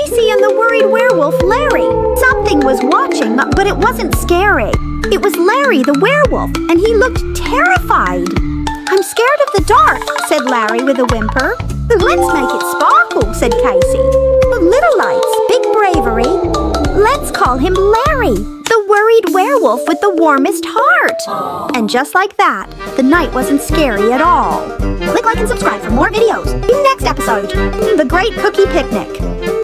Casey and the worried werewolf, Larry. Something was watching, but it wasn't scary. It was Larry the werewolf, and he looked terrified. I'm scared of the dark, said Larry with a whimper. Let's make it sparkle, said Casey. Little lights, big bravery. Let's call him Larry, the worried werewolf with the warmest heart. And just like that, the night wasn't scary at all. Click like and subscribe for more videos. Next episode, The Great Cookie Picnic.